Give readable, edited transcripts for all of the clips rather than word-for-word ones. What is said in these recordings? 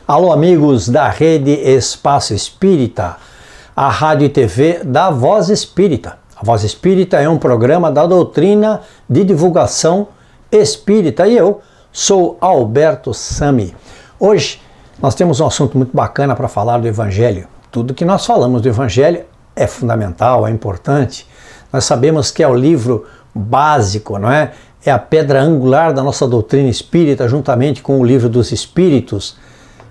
Alô, amigos da Rede Espaço Espírita, a rádio e TV da Voz Espírita. A Voz Espírita é um programa da doutrina de divulgação espírita e eu sou Alberto Sami. Hoje nós temos um assunto muito bacana para falar do Evangelho. Tudo que nós falamos do Evangelho é fundamental, é importante. Nós sabemos que é o livro básico, não é? É a pedra angular da nossa doutrina espírita, juntamente com o livro dos Espíritos.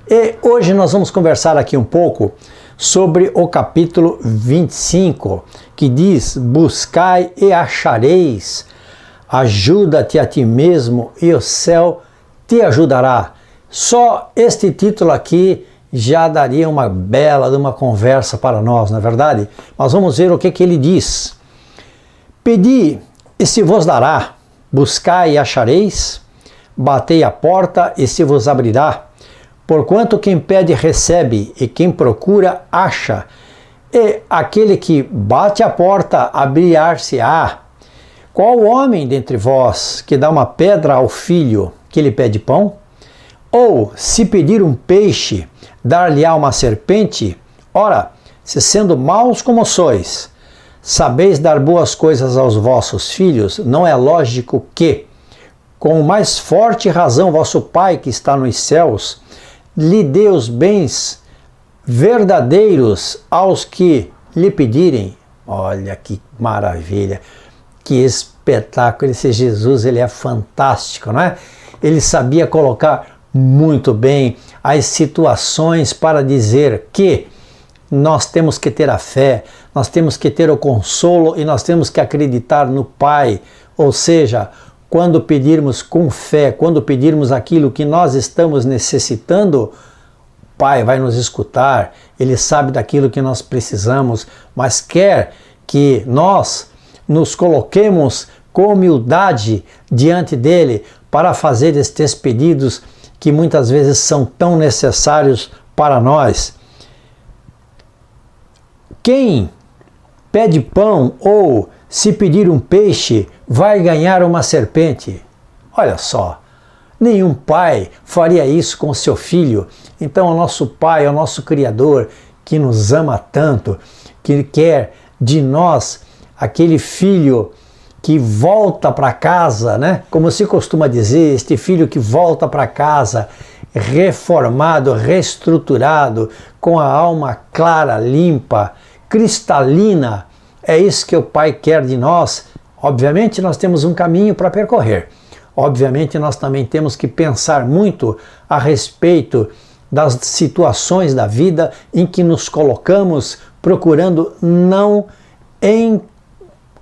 E hoje nós vamos conversar aqui um pouco sobre o capítulo 25, que diz: buscai e achareis, ajuda-te a ti mesmo e o céu te ajudará. Só este título aqui já daria uma bela de uma conversa para nós, não é verdade? Mas vamos ver o que ele diz. Pedi e se vos dará, buscai e achareis, batei a porta e se vos abrirá. Porquanto quem pede recebe, e quem procura acha, e aquele que bate a porta abrir-se-á. Qual homem dentre vós que dá uma pedra ao filho que lhe pede pão? Ou, se pedir um peixe, dar-lhe-á uma serpente? Ora, se sendo maus como sois, sabeis dar boas coisas aos vossos filhos, não é lógico que, com mais forte razão, vosso Pai que está nos céus, lhe dê os bens verdadeiros aos que lhe pedirem. Olha que maravilha, que espetáculo. Esse Jesus, ele é fantástico, não é? Ele sabia colocar muito bem as situações para dizer que nós temos que ter a fé, nós temos que ter o consolo e nós temos que acreditar no Pai. Ou seja, quando pedirmos com fé, quando pedirmos aquilo que nós estamos necessitando, o Pai vai nos escutar, Ele sabe daquilo que nós precisamos, mas quer que nós nos coloquemos com humildade diante dEle para fazer estes pedidos que muitas vezes são tão necessários para nós. Quem pede pão ou se pedir um peixe, vai ganhar uma serpente. Olha só, nenhum pai faria isso com seu filho. Então o nosso Pai, o nosso Criador, que nos ama tanto, que quer de nós aquele filho que volta para casa, né? Como se costuma dizer, este filho que volta para casa, reformado, reestruturado, com a alma clara, limpa, cristalina. É isso que o Pai quer de nós. Obviamente nós temos um caminho para percorrer. Obviamente nós também temos que pensar muito a respeito das situações da vida em que nos colocamos, procurando não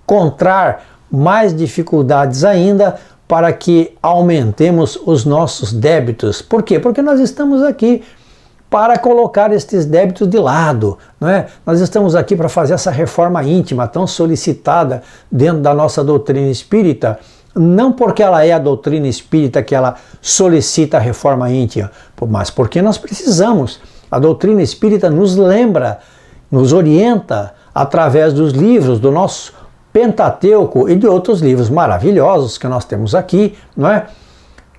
encontrar mais dificuldades ainda para que aumentemos os nossos débitos. Por quê? Porque nós estamos aqui para colocar estes débitos de lado, não é? Nós estamos aqui para fazer essa reforma íntima tão solicitada dentro da nossa doutrina espírita, não porque ela é a doutrina espírita que ela solicita a reforma íntima, mas porque nós precisamos. A doutrina espírita nos lembra, nos orienta através dos livros do nosso Pentateuco e de outros livros maravilhosos que nós temos aqui, não é?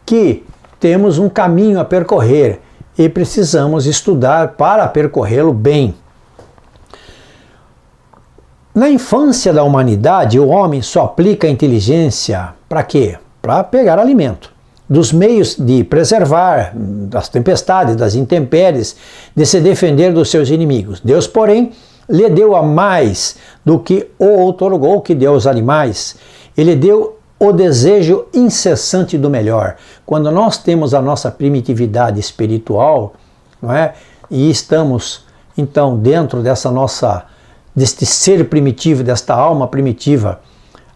Que temos um caminho a percorrer e precisamos estudar para percorrê-lo bem. Na infância da humanidade, o homem só aplica a inteligência para quê? Para pegar alimento. Dos meios de preservar das tempestades, das intempéries, de se defender dos seus inimigos. Deus, porém, lhe deu a mais do que o outorgou que deu aos animais. Ele deu o desejo incessante do melhor. Quando nós temos a nossa primitividade espiritual, não é? E estamos então dentro deste ser primitivo, desta alma primitiva,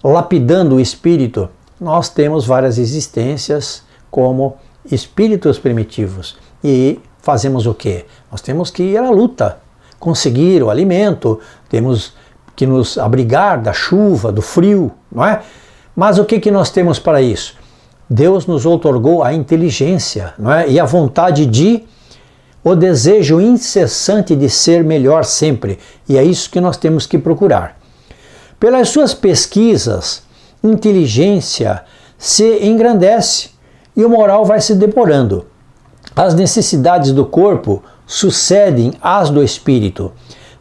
lapidando o espírito, nós temos várias existências como espíritos primitivos. E fazemos o quê? Nós temos que ir à luta, conseguir o alimento, temos que nos abrigar da chuva, do frio, não é? Mas o que nós temos para isso? Deus nos outorgou a inteligência, não é? E a vontade o desejo incessante de ser melhor sempre. E é isso que nós temos que procurar. Pelas suas pesquisas, inteligência se engrandece e o moral vai se depurando. As necessidades do corpo sucedem às do espírito.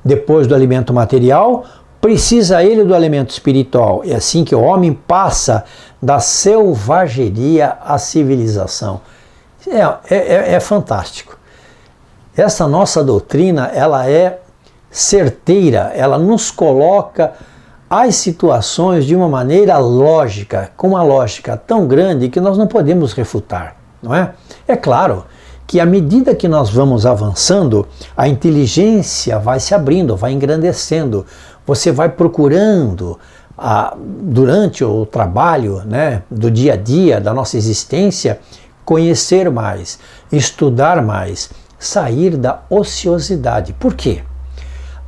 Depois do alimento material, precisa ele do alimento espiritual. É assim que o homem passa da selvageria à civilização. É fantástico. Essa nossa doutrina, ela é certeira, ela nos coloca as situações de uma maneira lógica, com uma lógica tão grande que nós não podemos refutar, não é? É claro que à medida que nós vamos avançando, a inteligência vai se abrindo, vai engrandecendo, você vai procurando, durante o trabalho, né, do dia a dia, da nossa existência, conhecer mais, estudar mais, sair da ociosidade. Por quê?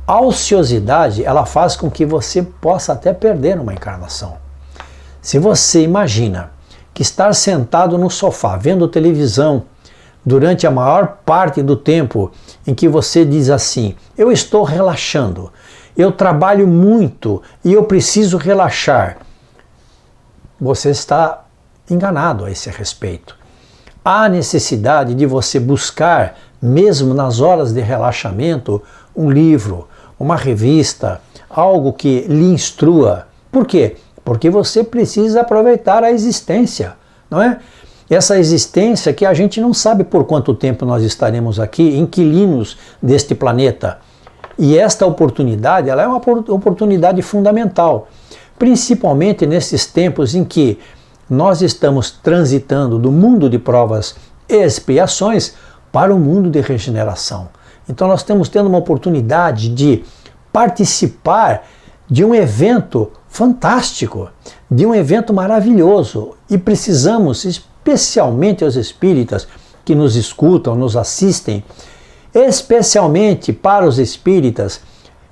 A ociosidade, ela faz com que você possa até perder uma encarnação. Se você imagina que estar sentado no sofá, vendo televisão, durante a maior parte do tempo em que você diz assim, eu estou relaxando, eu trabalho muito e eu preciso relaxar, você está enganado a esse respeito. Há necessidade de você buscar, mesmo nas horas de relaxamento, um livro, uma revista, algo que lhe instrua. Por quê? Porque você precisa aproveitar a existência, não é? Essa existência que a gente não sabe por quanto tempo nós estaremos aqui, inquilinos deste planeta. E esta oportunidade, ela é uma oportunidade fundamental, principalmente nesses tempos em que nós estamos transitando do mundo de provas e expiações para o mundo de regeneração. Então nós estamos tendo uma oportunidade de participar de um evento fantástico, de um evento maravilhoso, e precisamos, especialmente os espíritas que nos escutam, nos assistem, especialmente para os espíritas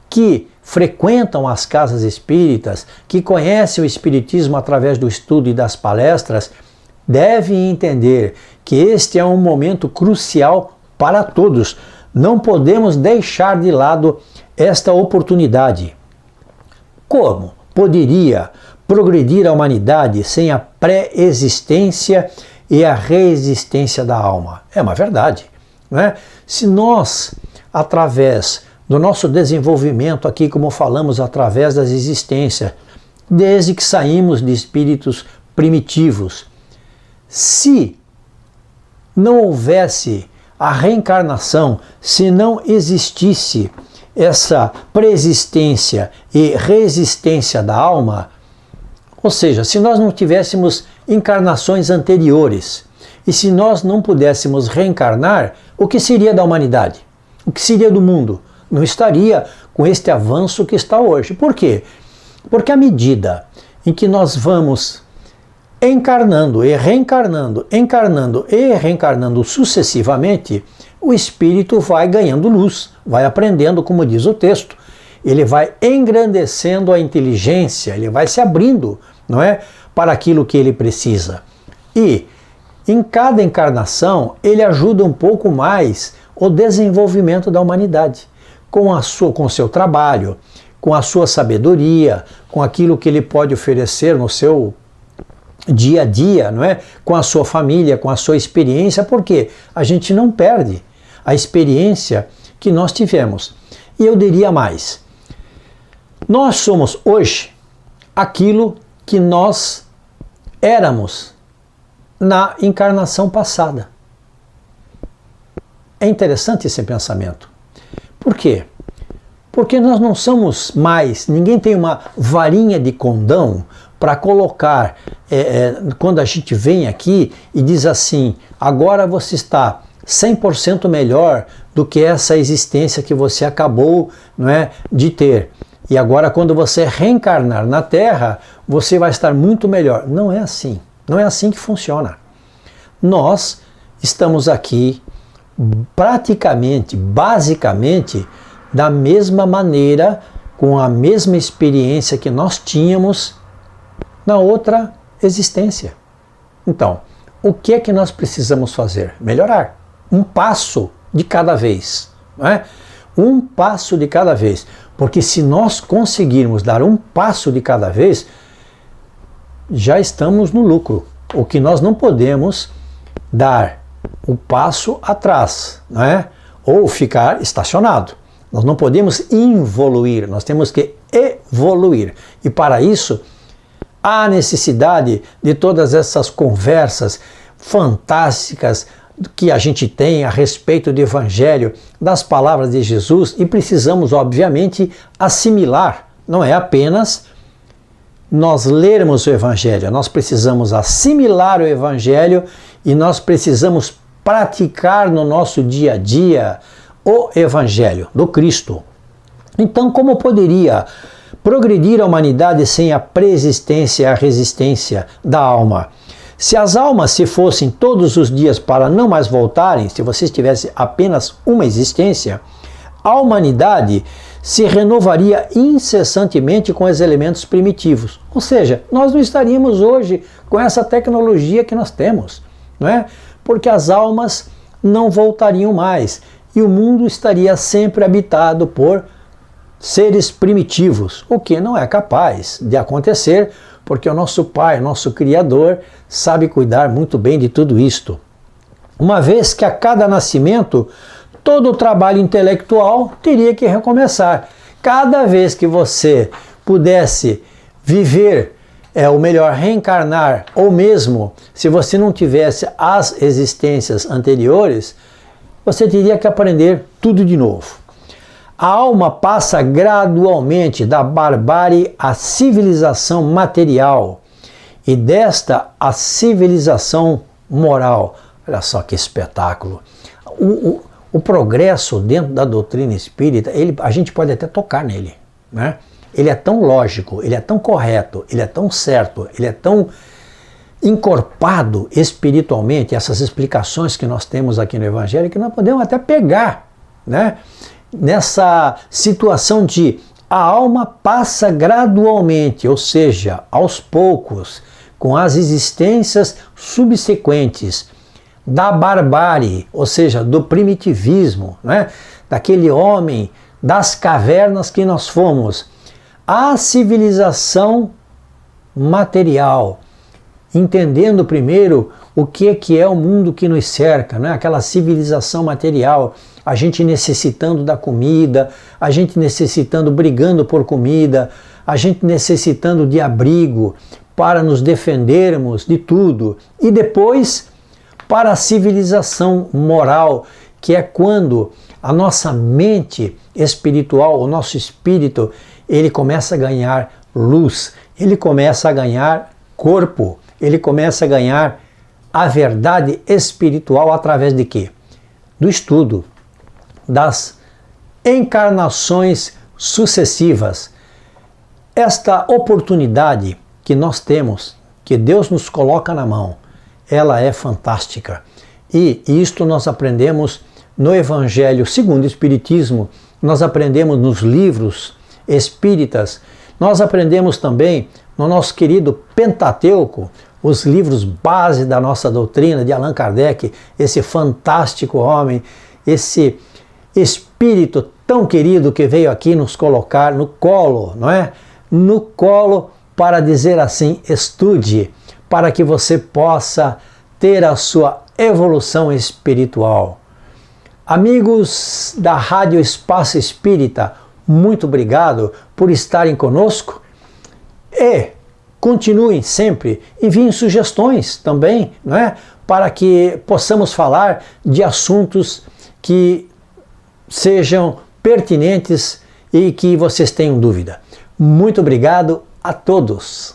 que frequentam as casas espíritas, que conhecem o espiritismo através do estudo e das palestras, devem entender que este é um momento crucial para todos. Não podemos deixar de lado esta oportunidade. Como poderia progredir a humanidade sem a pré-existência e a reexistência da alma? É uma verdade, não é? Se nós, através do nosso desenvolvimento aqui, como falamos, através das existências, desde que saímos de espíritos primitivos, se não houvesse a reencarnação, se não existisse essa preexistência e resistência da alma, ou seja, se nós não tivéssemos encarnações anteriores e se nós não pudéssemos reencarnar, o que seria da humanidade? O que seria do mundo? Não estaria com este avanço que está hoje. Por quê? Porque à medida em que nós vamos encarnando e reencarnando, encarnando e reencarnando sucessivamente, o espírito vai ganhando luz, vai aprendendo, como diz o texto, ele vai engrandecendo a inteligência, ele vai se abrindo, não é, para aquilo que ele precisa. E em cada encarnação ele ajuda um pouco mais o desenvolvimento da humanidade, com o seu trabalho, com a sua sabedoria, com aquilo que ele pode oferecer no seu dia a dia, não é? Com a sua família, com a sua experiência, porque a gente não perde a experiência que nós tivemos. E eu diria mais, nós somos hoje aquilo que nós éramos na encarnação passada. É interessante esse pensamento. Por quê? Porque nós não somos mais, ninguém tem uma varinha de condão para colocar, quando a gente vem aqui e diz assim, agora você está 100% melhor do que essa existência que você acabou, não é, de ter. E agora quando você reencarnar na Terra, você vai estar muito melhor. Não é assim. Não é assim que funciona. Nós estamos aqui praticamente, basicamente, da mesma maneira, com a mesma experiência que nós tínhamos na outra existência. Então, o que é que nós precisamos fazer? Melhorar. Um passo de cada vez. Não é? Um passo de cada vez. Porque se nós conseguirmos dar um passo de cada vez, já estamos no lucro. O que nós não podemos dar o passo atrás, não é? Ou ficar estacionado. Nós não podemos involuir, nós temos que evoluir. E para isso, há necessidade de todas essas conversas fantásticas que a gente tem a respeito do Evangelho, das palavras de Jesus, e precisamos, obviamente, assimilar. Não é apenas nós lermos o Evangelho, nós precisamos assimilar o Evangelho e nós precisamos praticar no nosso dia a dia o Evangelho do Cristo. Então, como poderia progredir a humanidade sem a preexistência e a resistência da alma? Se as almas se fossem todos os dias para não mais voltarem, se vocês tivessem apenas uma existência, a humanidade se renovaria incessantemente com os elementos primitivos. Ou seja, nós não estaríamos hoje com essa tecnologia que nós temos, não é? Porque as almas não voltariam mais e o mundo estaria sempre habitado por seres primitivos, o que não é capaz de acontecer, porque o nosso Pai, o nosso Criador, sabe cuidar muito bem de tudo isto. Uma vez que a cada nascimento, todo o trabalho intelectual teria que recomeçar. Cada vez que você pudesse viver, ou melhor, reencarnar, ou mesmo se você não tivesse as existências anteriores, você teria que aprender tudo de novo. A alma passa gradualmente da barbárie à civilização material e desta à civilização moral. Olha só que espetáculo. O progresso dentro da doutrina espírita, a gente pode até tocar nele, né? Ele é tão lógico, ele é tão correto, ele é tão certo, ele é tão encorpado espiritualmente, essas explicações que nós temos aqui no Evangelho, que nós podemos até pegar, né? Nessa situação de a alma passa gradualmente, ou seja, aos poucos, com as existências subsequentes da barbárie, ou seja, do primitivismo, né? Daquele homem das cavernas que nós fomos, à civilização material, entendendo primeiro o que é o mundo que nos cerca, né? Aquela civilização material, a gente necessitando da comida, a gente necessitando, brigando por comida, a gente necessitando de abrigo para nos defendermos de tudo. E depois, para a civilização moral, que é quando a nossa mente espiritual, o nosso espírito, ele começa a ganhar luz, ele começa a ganhar corpo, ele começa a ganhar a verdade espiritual através de quê? Do estudo, das encarnações sucessivas. Esta oportunidade que nós temos, que Deus nos coloca na mão, ela é fantástica. E isto nós aprendemos no Evangelho segundo o Espiritismo, nós aprendemos nos livros espíritas, nós aprendemos também no nosso querido Pentateuco, os livros base da nossa doutrina de Allan Kardec, esse fantástico homem, esse espírito tão querido que veio aqui nos colocar no colo, não é? No colo para dizer assim, estude, para que você possa ter a sua evolução espiritual. Amigos da Rádio Espaço Espírita, muito obrigado por estarem conosco e continuem sempre, enviem sugestões também, não é? Para que possamos falar de assuntos que sejam pertinentes e que vocês tenham dúvida. Muito obrigado a todos.